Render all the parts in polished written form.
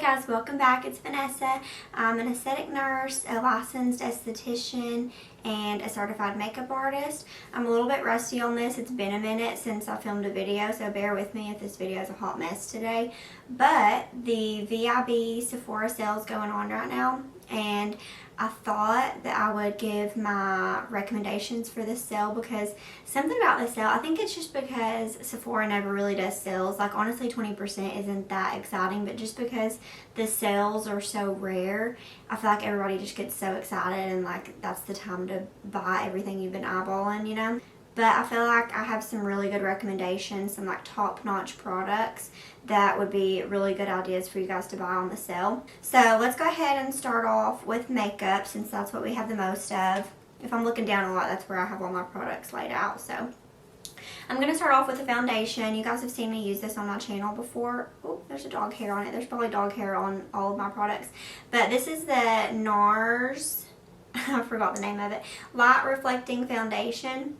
guys, welcome back. It's Vanessa. I'm an aesthetic nurse, a licensed esthetician, and a certified makeup artist. I'm a little bit rusty on this. It's been a minute since I filmed a video, so bear with me if this video is a hot mess today. But the VIB Sephora sale is going on right now, and I thought that I would give my recommendations for this sale because something about this sale, I think it's just because Sephora never really does sales. Like honestly 20% isn't that exciting, but just because the sales are so rare, I feel like everybody just gets so excited and like that's the time to buy everything you've been eyeballing, you know? But I feel like I have some really good recommendations, some like top-notch products that would be really good ideas for you guys to buy on the sale. So let's go ahead and start off with makeup since that's what we have the most of. If I'm looking down a lot, that's where I have all my products laid out. So I'm going to start off with the foundation. You guys have seen me use this on my channel before. Oh, there's a dog hair on it. There's probably dog hair on all of my products. But this is the NARS, I forgot the name of it, Light Reflecting Foundation.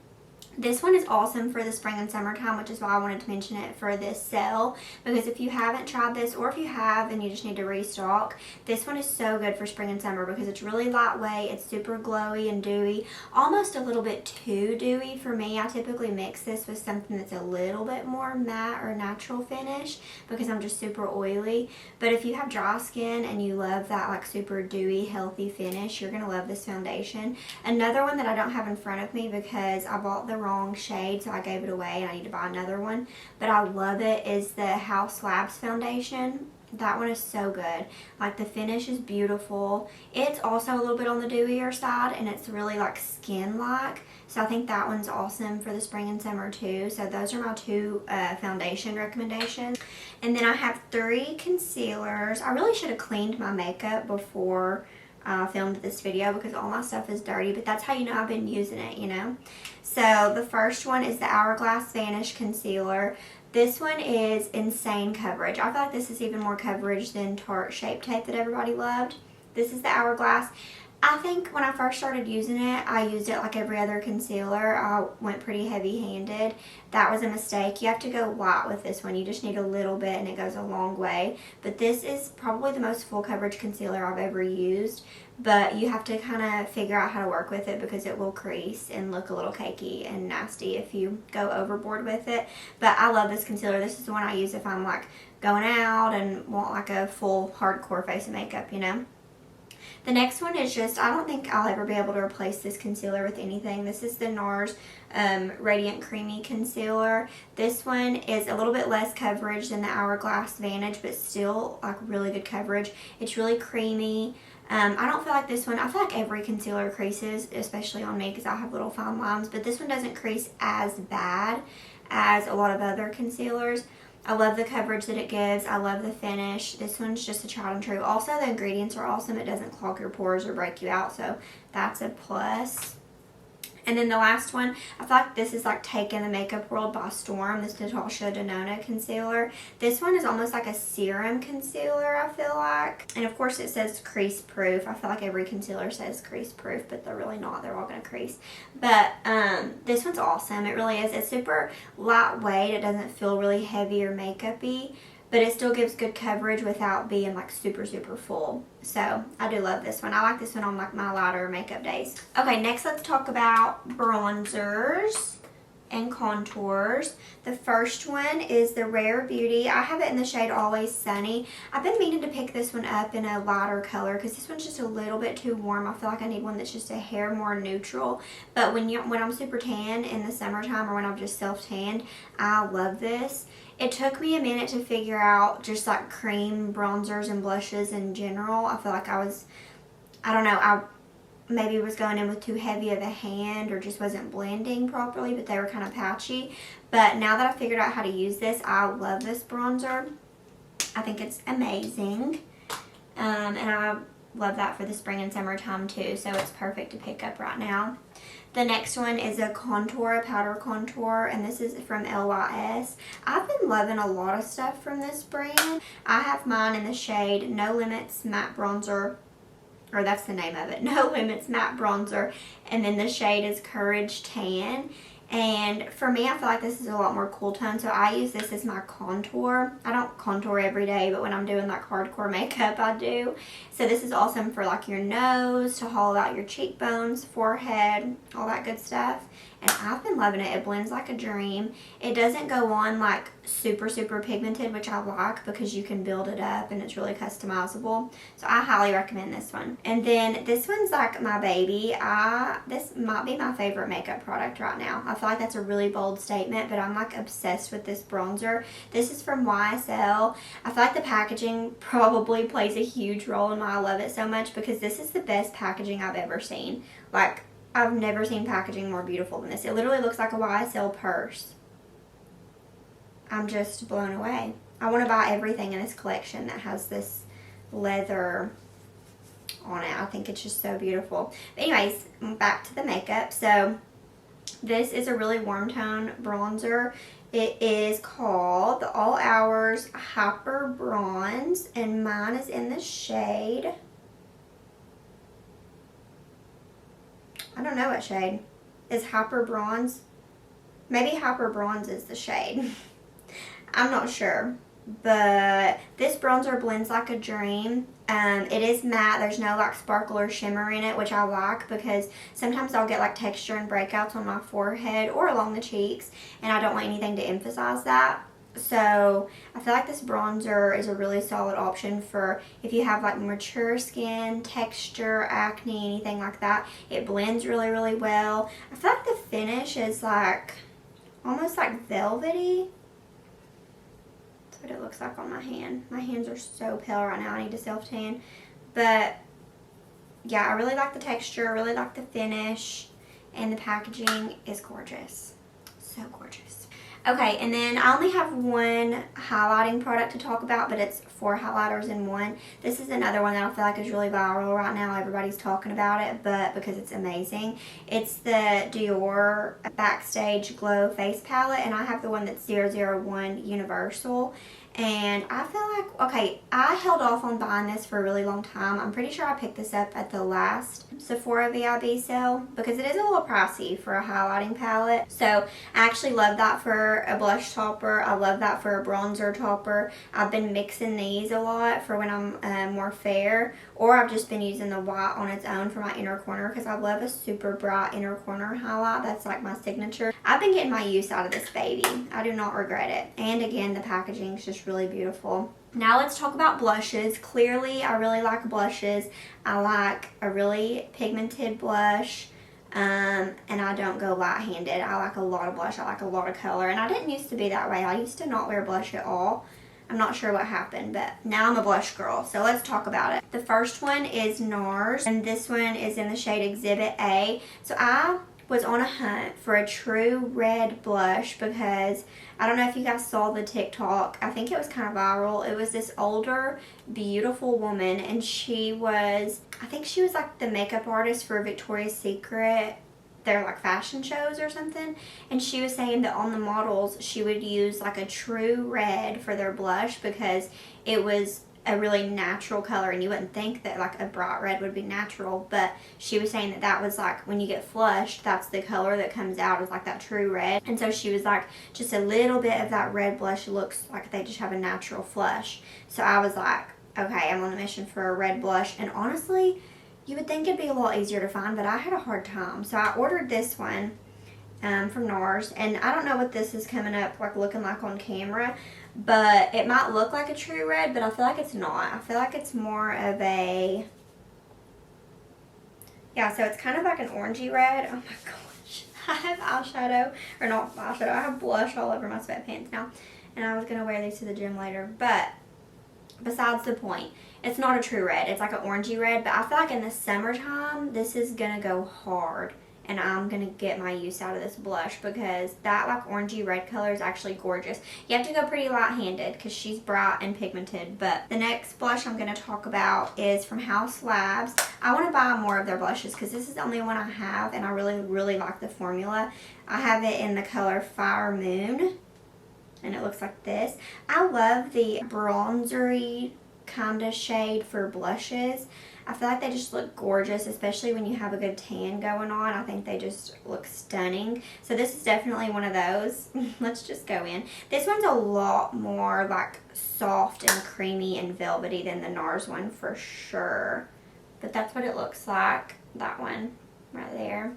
This one is awesome for the spring and summertime, which is why I wanted to mention it for this sale. Because if you haven't tried this, or if you have and you just need to restock, this one is so good for spring and summer because it's really lightweight, it's super glowy and dewy, almost a little bit too dewy for me. I typically mix this with something that's a little bit more matte or natural finish because I'm just super oily. But if you have dry skin and you love that like super dewy, healthy finish, you're going to love this foundation. Another one that I don't have in front of me because I bought the wrong shade, so I gave it away and I need to buy another one, but I love it, is the Haus foundation. That one is so good. Like the finish is beautiful. It's also a little bit on the dewier side and it's really like skin-like, so I think that one's awesome for the spring and summer too. So those are my two foundation recommendations. And then I have 3 concealers. I really should have cleaned my makeup before I filmed this video because all my stuff is dirty, but that's how you know I've been using it, you know. So the first one is the Hourglass Vanish Concealer. This one is insane coverage. I feel like this is even more coverage than Tarte Shape Tape that everybody loved. This is the Hourglass. I think when I first started using it, I used it like every other concealer. I went pretty heavy-handed. That was a mistake. You have to go light with this one. You just need a little bit and it goes a long way. But this is probably the most full coverage concealer I've ever used. But you have to kind of figure out how to work with it because it will crease and look a little cakey and nasty if you go overboard with it. But I love this concealer. This is the one I use if I'm like going out and want like a full hardcore face of makeup, you know. The next one is just, I don't think I'll ever be able to replace this concealer with anything. This is the NARS Radiant Creamy Concealer. This one is a little bit less coverage than the Hourglass Vanish, but still like really good coverage. It's really creamy. I don't feel like this one, I feel like every concealer creases, especially on me because I have little fine lines, but this one doesn't crease as bad as a lot of other concealers. I love the coverage that it gives. I love the finish. This one's just a tried and true. Also, the ingredients are awesome. It doesn't clog your pores or break you out, so that's a plus. And then the last one, I feel like this is like taking the makeup world by storm, this Natasha Denona concealer. This one is almost like a serum concealer, I feel like. And of course it says crease proof. I feel like every concealer says crease proof, but they're really not. They're all going to crease. But this one's awesome. It really is. It's super lightweight. It doesn't feel really heavy or makeup-y, but it still gives good coverage without being like super full. So I do love this one. I like this one on like my lighter makeup days. Okay, next let's talk about bronzers and contours. The first one is the Rare Beauty. I have it in the shade Always Sunny. I've been meaning to pick this one up in a lighter color because this one's just a little bit too warm. I feel like I need one that's just a hair more neutral. But when I'm super tan in the summertime or when I'm just self-tanned, I love this. It took me a minute to figure out just like cream bronzers and blushes in general. I feel like I don't know, I maybe was going in with too heavy of a hand or just wasn't blending properly, but they were kind of patchy. But now that I figured out how to use this, I love this bronzer. I think it's amazing. And I love that for the spring and summertime too, so it's perfect to pick up right now. The next one is a contour, a powder contour, and this is from LYS. I've been loving a lot of stuff from this brand. I have mine in the shade No Limits Matte Bronzer, or that's the name of it, No Limits Matte Bronzer, and then the shade is Courage Tan. And for me, I feel like this is a lot more cool tone, so I use this as my contour. I don't contour every day, but when I'm doing like hardcore makeup, I do. So this is awesome for like your nose, to hollow out your cheekbones, forehead, all that good stuff. And I've been loving it. It blends like a dream. It doesn't go on like super pigmented, which I like because you can build it up and it's really customizable. So I highly recommend this one. And then this one's like my baby. This might be my favorite makeup product right now. I feel like that's a really bold statement, but I'm like obsessed with this bronzer. This is from YSL. I feel like the packaging probably plays a huge role in why I love it so much, because this is the best packaging I've ever seen. Like, I've never seen packaging more beautiful than this. It literally looks like a YSL purse. I'm just blown away. I want to buy everything in this collection that has this leather on it. I think it's just so beautiful. But anyways, back to the makeup. So this is a really warm tone bronzer. It is called the All Hours Hyper Bronze, and mine is in the shade, I don't know what shade. Is Hyper Bronze? Maybe Hyper Bronze is the shade. I'm not sure. But this bronzer blends like a dream. It is matte. There's no like sparkle or shimmer in it, which I like, because sometimes I'll get like texture and breakouts on my forehead or along the cheeks, and I don't want anything to emphasize that. So I feel like this bronzer is a really solid option for if you have like mature skin, texture, acne, anything like that. It blends really well. I feel like the finish is like almost like velvety. That's what it looks like on my hand. My hands are so pale right now. I need to self-tan. But yeah, I really like the texture. I really like the finish. And the packaging is gorgeous. So gorgeous. Okay, and then I only have one highlighting product to talk about, but it's 4 highlighters in one. This is another one that I feel like is really viral right now. Everybody's talking about it, but because it's amazing. It's the Dior Backstage Glow Face Palette, and I have the one that's 001 Universal. And I feel like, okay, I held off on buying this for a really long time. I'm pretty sure I picked this up at the last Sephora VIB sale because it is a little pricey for a highlighting palette. So I actually love that for a blush topper. I love that for a bronzer topper. I've been mixing these a lot for when I'm more fair, or I've just been using the white on its own for my inner corner because I love a super bright inner corner highlight. That's like my signature. I've been getting my use out of this baby. I do not regret it. And again, the packaging is just really beautiful. Now let's talk about blushes. Clearly, I really like blushes. I like a really pigmented blush, and I don't go light-handed. I like a lot of blush. I like a lot of color, and I didn't used to be that way. I used to not wear blush at all. I'm not sure what happened, but now I'm a blush girl, so let's talk about it. The first one is NARS, and this one is in the shade Exhibit A. So I was on a hunt for a true red blush because I don't know if you guys saw the TikTok. I think it was kind of viral. It was this older, beautiful woman, and I think she was like the makeup artist for Victoria's Secret. They're like fashion shows or something, and she was saying that on the models she would use like a true red for their blush because it was a really natural color, and you wouldn't think that like a bright red would be natural, but she was saying that that was like when you get flushed, that's the color that comes out, is like that true red. And so she was like, just a little bit of that red blush looks like they just have a natural flush. So I was like, okay, I'm on a mission for a red blush, and honestly, you would think it'd be a lot easier to find, but I had a hard time. So I ordered this one from NARS, and I don't know what this is coming up like looking like on camera, but it might look like a true red, but I feel like it's not. I feel like it's more of a, yeah, so it's kind of like an orangey red. Oh my gosh, I have eyeshadow, or not eyeshadow, I have blush all over my sweatpants now, and I was going to wear these to the gym later, but besides the point, it's not a true red. It's like an orangey red, but I feel like in the summertime, this is going to go hard, and I'm going to get my use out of this blush because that like orangey red color is actually gorgeous. You have to go pretty light-handed because she's bright and pigmented. But the next blush I'm going to talk about is from Haus Labs. I want to buy more of their blushes because this is the only one I have, and I really like the formula. I have it in the color Fire Moon, and it looks like this. I love the bronzery kind of shade for blushes. I feel like they just look gorgeous, especially when you have a good tan going on. I think they just look stunning. So this is definitely one of those. Let's just go in. This one's a lot more like soft and creamy and velvety than the NARS one for sure. But that's what it looks like, that one right there.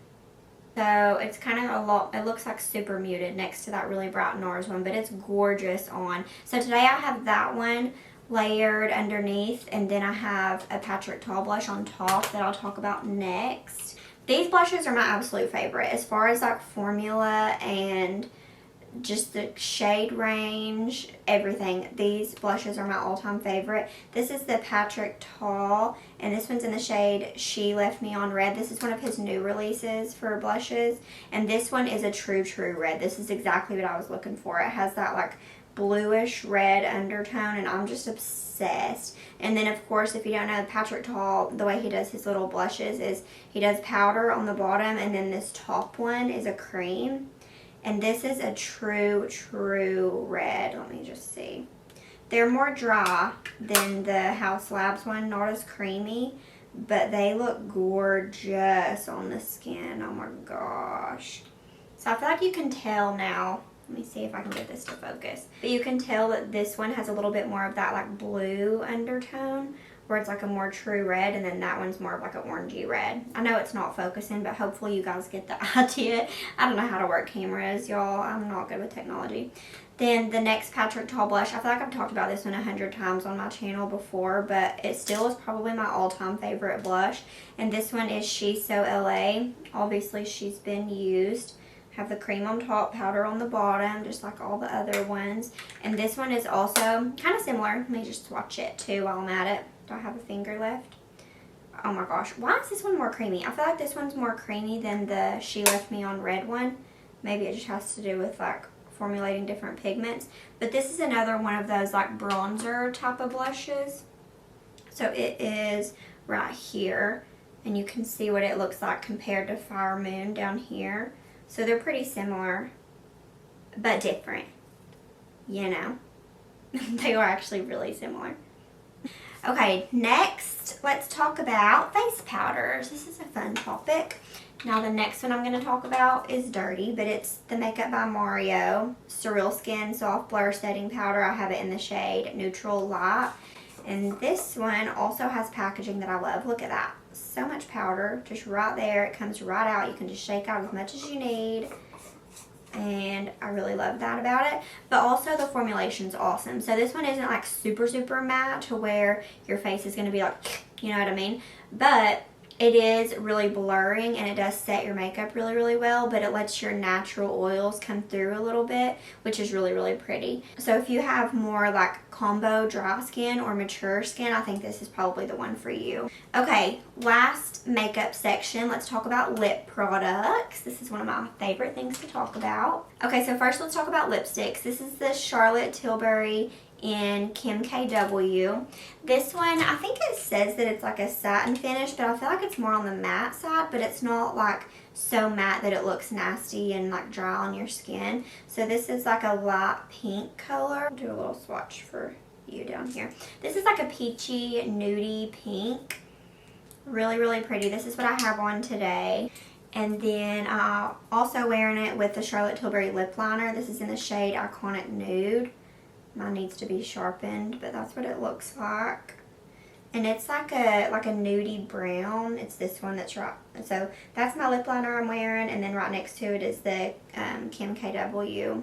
So it's kind of a lot, it looks like super muted next to that really bright NARS one, but it's gorgeous on. So today I have that one layered underneath, and then I have a Patrick Tall blush on top that I'll talk about next. These blushes are my absolute favorite as far as like formula and just the shade range, everything. These blushes are my all-time favorite. This is the Patrick Tall, and this one's in the shade She Left Me on Red. This is one of his new releases for blushes, and this one is a true red. This is exactly what I was looking for. It has that like bluish red undertone, and I'm just obsessed. And then of course, if you don't know, Patrick Tall, the way he does his little blushes is he does powder on the bottom, and then this top one is a cream. And this is a true red. Let me just see. They're more dry than the Haus Labs one, not as creamy, but they look gorgeous on the skin. Oh my gosh. So I feel like you can tell now. Let me see if I can get this to focus. But you can tell that this one has a little bit more of that like blue undertone, where it's like a more true red, and then that one's more of like an orangey red. I know it's not focusing, but hopefully you guys get the idea. I don't know how to work cameras, y'all. I'm not good with technology. Then the next Patrick Tall blush, I feel like I've talked about this one 100 times on my channel before, but it still is probably my all-time favorite blush. And this one is She's So LA. Obviously she's been used. Have the cream on top, powder on the bottom, just like all the other ones. And this one is also kind of similar. Let me just swatch it too while I'm at it. Do I have a finger left? Oh my gosh. Why is this one more creamy? I feel like this one's more creamy than the She Left Me on Red one. Maybe it just has to do with like formulating different pigments. But this is another one of those like bronzer type of blushes. So it is right here. And you can see what it looks like compared to Fire Moon down here. So they're pretty similar, but different, you know. They are actually really similar. Okay, next, let's talk about face powders. This is a fun topic. Now, the next one I'm going to talk about is dirty, but it's the Makeup by Mario Surreal Skin Soft Blur Setting Powder. I have it in the shade Neutral Light. And this one also has packaging that I love. Look at that. So much powder just right there. It comes right out. You can just shake out as much as you need. And I really love that about it. But also the formulation's awesome. So this one isn't like super matte to where your face is going to be like, you know what I mean? But it is really blurring, and it does set your makeup really well, but it lets your natural oils come through a little bit, which is really pretty. So if you have more like combo dry skin or mature skin, I think this is probably the one for you. Okay, last makeup section, let's talk about lip products. This is one of my favorite things to talk about. Okay, so first let's talk about lipsticks. This is the Charlotte Tilbury in Kim KW. This one, I think it says that it's like a satin finish, but I feel like it's more on the matte side, but it's not like so matte that it looks nasty and like dry on your skin. So this is like a light pink color. I'll do a little swatch for you down here. This is like a peachy, nudie pink. Really pretty. This is what I have on today. And then I'm also wearing it with the Charlotte Tilbury lip liner. This is in the shade Iconic Nude. Mine needs to be sharpened, but that's what it looks like. And it's like a nudie brown. It's this one that's right. So that's my lip liner I'm wearing, and then right next to it is the Kim KW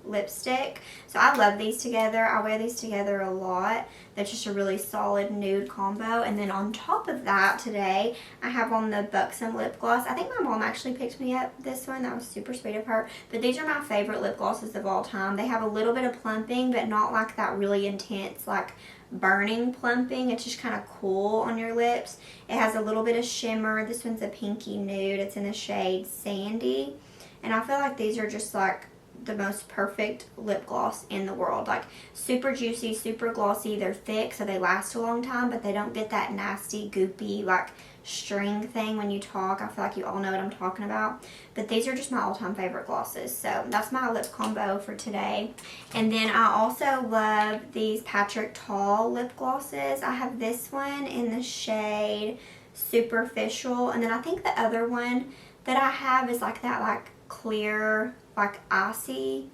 lipstick. So I love these together. I wear these together a lot. That's just a really solid nude combo. And then on top of that today, I have on the Buxom lip gloss. I think my mom actually picked me up this one. That was super sweet of her. But these are my favorite lip glosses of all time. They have a little bit of plumping, but not like that really intense like burning plumping. It's just kind of cool on your lips. It has a little bit of shimmer. This one's a pinky nude. It's in the shade Sandy. And I feel like these are just like the most perfect lip gloss in the world. Like super juicy, super glossy. They're thick, so they last a long time, but they don't get that nasty, goopy, like string thing when you talk. I feel like you all know what I'm talking about. But these are just my all-time favorite glosses. So that's my lip combo for today. And then I also love these Patrick Tall lip glosses. I have this one in the shade Superficial, and then I think the other one that I have is like that like clear, like icy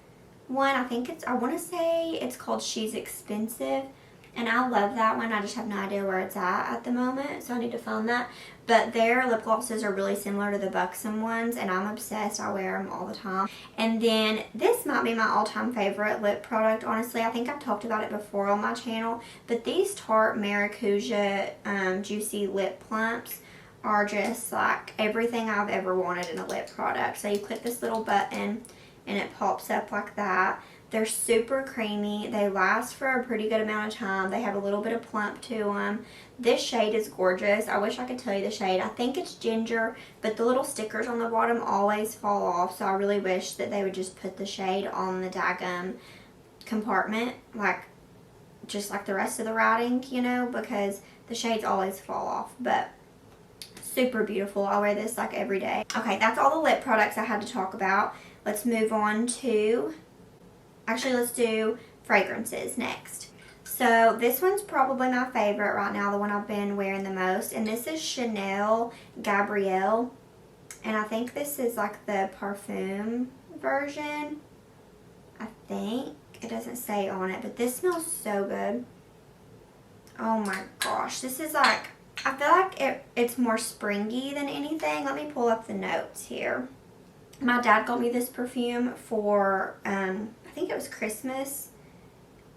one. I want to say it's called She's Expensive, and I love that one. I just have no idea where it's at the moment, so I need to find that. But their lip glosses are really similar to the Buxom ones, and I'm obsessed. I wear them all the time. And then this might be my all-time favorite lip product, honestly. I think I've talked about it before on my channel, but these Tarte Maracuja Juicy Lip Plumps are just like everything I've ever wanted in a lip product. So you click this little button and it pops up like that. They're super creamy. They last for a pretty good amount of time. They have a little bit of plump to them. This shade is gorgeous. I wish I could tell you the shade. I think it's ginger, but the little stickers on the bottom always fall off, so I really wish that they would just put the shade on the daggum compartment, like just like the rest of the writing, you know, because the shades always fall off. But super beautiful. I wear this like every day. Okay, that's all the lip products I had to talk about. Let's move on to, actually let's do fragrances next. So this one's probably my favorite right now, the one I've been wearing the most, and this is Chanel Gabrielle, and I think this is like the parfum version. I think it doesn't say on it, but this smells so good. Oh my gosh, this is like, I feel like it's more springy than anything. Let me pull up the notes here. My dad got me this perfume for, I think it was Christmas,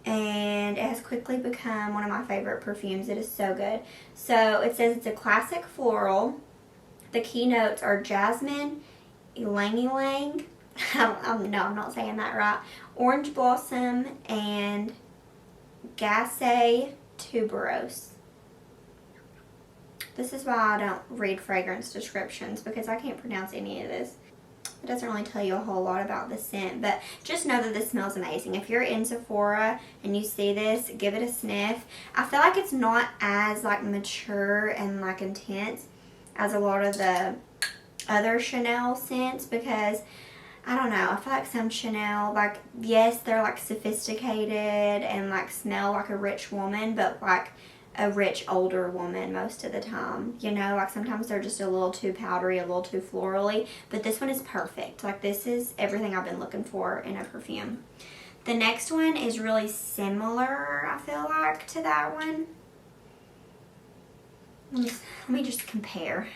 and it has quickly become one of my favorite perfumes. It is so good. So it says it's a classic floral. The key notes are jasmine, ylang ylang, no, I'm not saying that right, orange blossom, and gassé tuberose. This is why I don't read fragrance descriptions, because I can't pronounce any of this. It doesn't really tell you a whole lot about the scent, but just know that this smells amazing. If you're in Sephora and you see this, give it a sniff. I feel like it's not as like mature and like intense as a lot of the other Chanel scents, because I don't know, I feel like some Chanel, like, yes, they're like sophisticated and like smell like a rich woman, but like a rich older woman most of the time, you know, like sometimes they're just a little too powdery, a little too florally, but this one is perfect. Like this is everything I've been looking for in a perfume. The next one is really similar, I feel like, to that one. Let me just compare.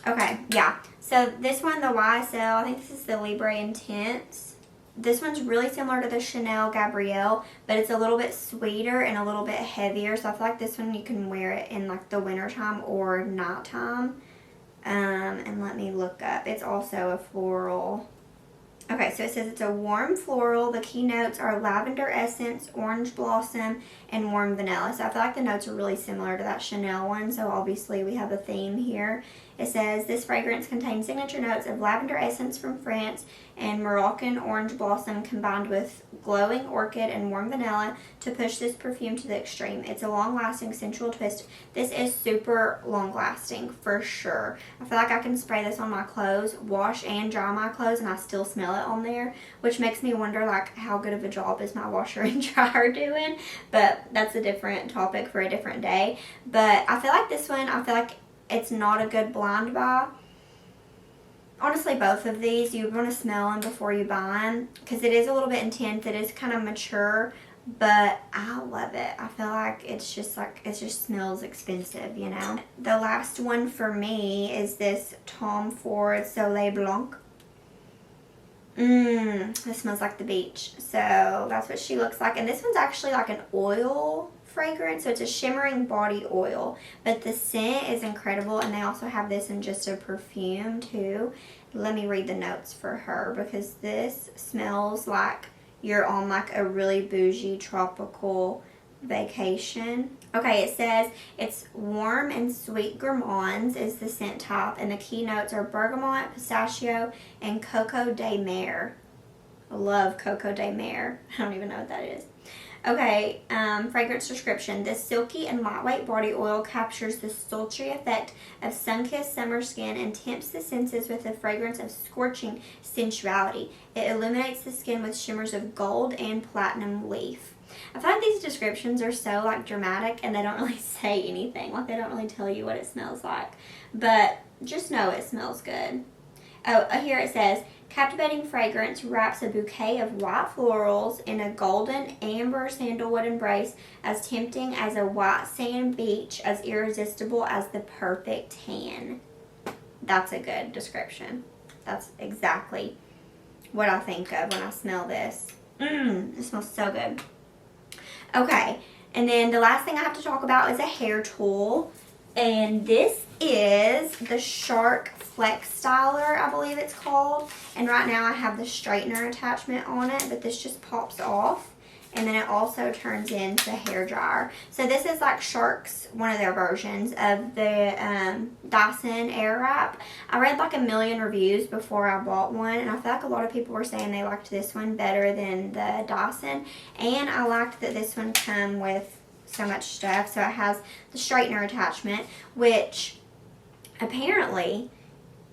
Okay, yeah, so this one, the YSL, I think this is the Libre Intense. This one's really similar to the Chanel Gabrielle, but it's a little bit sweeter and a little bit heavier. So I feel like this one you can wear it in like the wintertime or nighttime. And let me look up. It's also a floral. Okay, so it says it's a warm floral. The key notes are lavender essence, orange blossom, and warm vanilla. So I feel like the notes are really similar to that Chanel one. So obviously we have a theme here. It says this fragrance contains signature notes of lavender essence from France and Moroccan orange blossom combined with glowing orchid and warm vanilla to push this perfume to the extreme. It's a long-lasting sensual twist. This is super long-lasting for sure. I feel like I can spray this on my clothes, wash and dry my clothes, and I still smell it on there, which makes me wonder like how good of a job is my washer and dryer doing, but that's a different topic for a different day. But I feel like this one, I feel like it's not a good blind buy. Honestly, both of these, you want to smell them before you buy them, because it is a little bit intense. It is kind of mature, but I love it. I feel like it's just like, it just smells expensive, you know. The last one for me is this Tom Ford Soleil Blanc. This smells like the beach. So that's what she looks like. And this one's actually like an oil fragrance, so it's a shimmering body oil, but the scent is incredible. And they also have this in just a perfume too. Let me read the notes for her, because this smells like you're on like a really bougie tropical Vacation. Okay, it says it's warm and sweet gourmands is the scent type, and the key notes are bergamot, pistachio, and coco de mer. I love coco de mer. I don't even know what that is. Okay, fragrance description. This silky and lightweight body oil captures the sultry effect of sun-kissed summer skin and tempts the senses with the fragrance of scorching sensuality. It illuminates the skin with shimmers of gold and platinum leaf. I find these descriptions are so like dramatic and they don't really say anything. Like they don't really tell you what it smells like. But just know it smells good. Oh, here it says, captivating fragrance wraps a bouquet of white florals in a golden amber sandalwood embrace, as tempting as a white sand beach, as irresistible as the perfect tan. That's a good description. That's exactly what I think of when I smell this. It smells so good. Okay, and then the last thing I have to talk about is a hair tool. And this is the Shark Flex Styler, I believe it's called. And right now I have the straightener attachment on it, but this just pops off. And then it also turns into a hair dryer. So this is like Shark's, one of their versions of the Dyson Airwrap. I read like a million reviews before I bought one, and I feel like a lot of people were saying they liked this one better than the Dyson. And I liked that this one come with so much stuff. So it has the straightener attachment, which apparently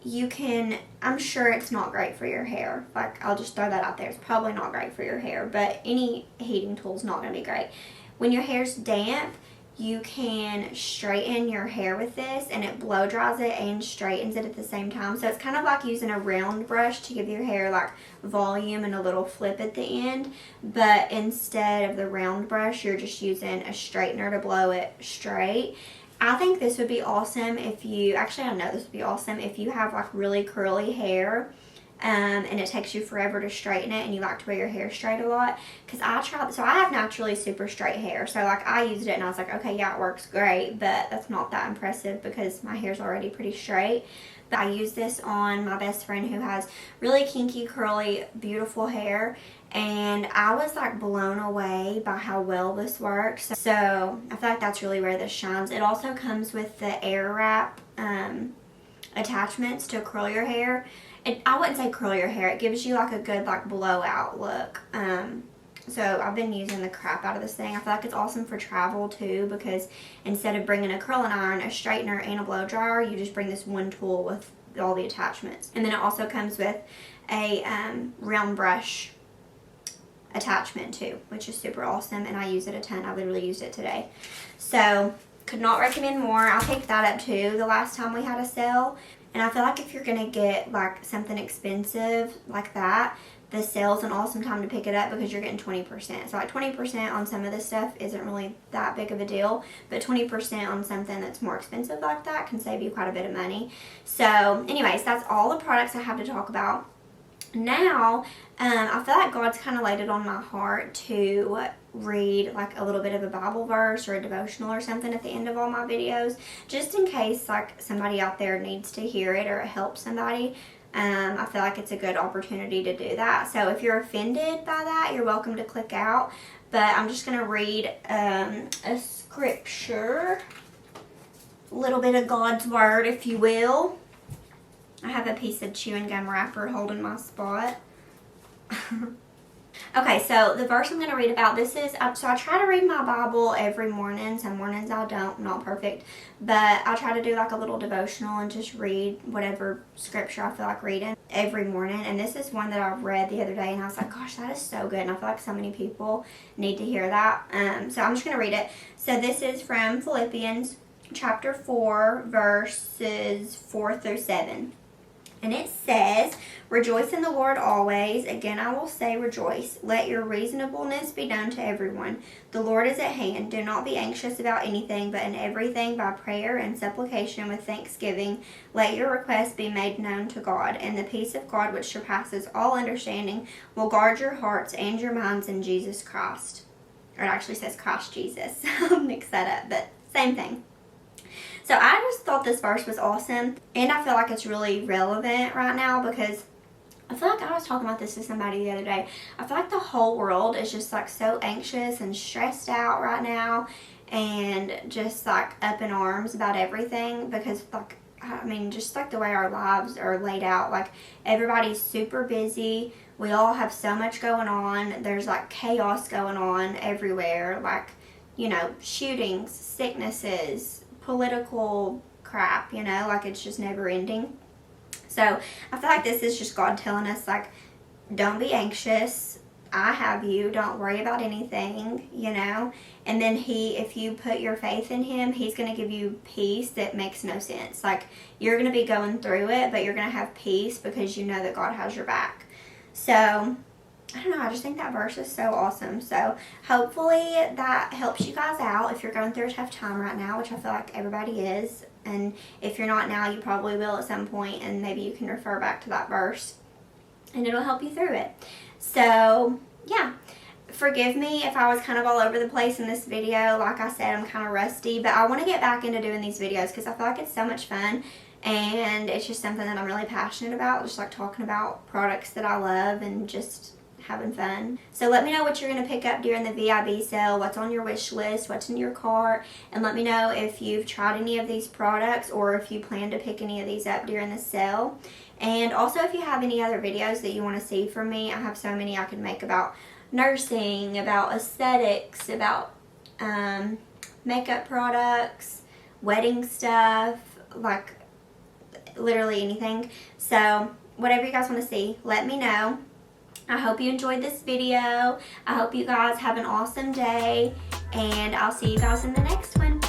you can, I'm sure it's not great for your hair. Like, I'll just throw that out there. It's probably not great for your hair, but any heating tool is not going to be great. When your hair's damp, you can straighten your hair with this, and it blow dries it and straightens it at the same time. So it's kind of like using a round brush to give your hair like volume and a little flip at the end, but instead of the round brush, you're just using a straightener to blow it straight. I think this would be awesome if you, actually I know this would be awesome if you have like really curly hair and it takes you forever to straighten it and you like to wear your hair straight a lot. Because I tried, so I have naturally super straight hair, so like I used it and I was like, okay, yeah, it works great, but that's not that impressive because my hair's already pretty straight. But I use this on my best friend who has really kinky, curly, beautiful hair, and I was like blown away by how well this works. So I feel like that's really where this shines. It also comes with the Airwrap attachments to curl your hair. I wouldn't say curl your hair. It gives you like a good like blowout look. So I've been using the crap out of this thing. I feel like it's awesome for travel too, because instead of bringing a curling iron, a straightener, and a blow dryer, you just bring this one tool with all the attachments. And then it also comes with a round brush attachment too, which is super awesome, and I use it a ton. I literally used it today. So could not recommend more. I picked that up too the last time we had a sale. And I feel like if you're going to get like something expensive like that, the sale's an awesome time to pick it up because you're getting 20%. So like 20% on some of this stuff isn't really that big of a deal, but 20% on something that's more expensive like that can save you quite a bit of money. So anyways, that's all the products I have to talk about. Now, I feel like God's kind of laid it on my heart to read like a little bit of a Bible verse or a devotional or something at the end of all my videos, just in case like somebody out there needs to hear it or it helps somebody. I feel like it's a good opportunity to do that. So if you're offended by that, you're welcome to click out. But I'm just going to read a scripture, a little bit of God's word, if you will. I have a piece of chewing gum wrapper holding my spot. Okay, so the verse I'm going to read about, this is, so I try to read my Bible every morning. Some mornings I don't, I'm not perfect. But I try to do like a little devotional and just read whatever scripture I feel like reading every morning. And this is one that I read the other day and I was like, gosh, that is so good. And I feel like so many people need to hear that. So I'm just going to read it. So this is from Philippians chapter 4, verses 4 through 7. And it says, rejoice in the Lord always. Again, I will say rejoice. Let your reasonableness be known to everyone. The Lord is at hand. Do not be anxious about anything, but in everything by prayer and supplication with thanksgiving, let your requests be made known to God. And the peace of God, which surpasses all understanding, will guard your hearts and your minds in Jesus Christ. Or it actually says Christ Jesus. I'll mix that up, but same thing. So I just thought this verse was awesome, and I feel like it's really relevant right now because I feel like I was talking about this to somebody the other day. I feel like the whole world is just like so anxious and stressed out right now and just like up in arms about everything because like, I mean, just like the way our lives are laid out, like everybody's super busy. We all have so much going on. There's like chaos going on everywhere, like, you know, shootings, sicknesses, political crap, you know, like it's just never ending. So I feel like this is just God telling us, like, don't be anxious. I have you. Don't worry about anything, you know. And then if you put your faith in him, he's going to give you peace that makes no sense. Like, you're going to be going through it, but you're going to have peace because you know that God has your back. So, I don't know. I just think that verse is so awesome. So, hopefully that helps you guys out if you're going through a tough time right now, which I feel like everybody is. And if you're not now, you probably will at some point, and maybe you can refer back to that verse and it'll help you through it. So yeah, forgive me if I was kind of all over the place in this video. Like I said, I'm kind of rusty, but I want to get back into doing these videos because I feel like it's so much fun and it's just something that I'm really passionate about, just like talking about products that I love and just having fun. So let me know what you're going to pick up during the VIB sale, what's on your wish list, what's in your cart, and let me know if you've tried any of these products or if you plan to pick any of these up during the sale. And also if you have any other videos that you want to see from me, I have so many I could make about nursing, about aesthetics, about makeup products, wedding stuff, like literally anything. So whatever you guys want to see, let me know. I hope you enjoyed this video. I hope you guys have an awesome day, and I'll see you guys in the next one.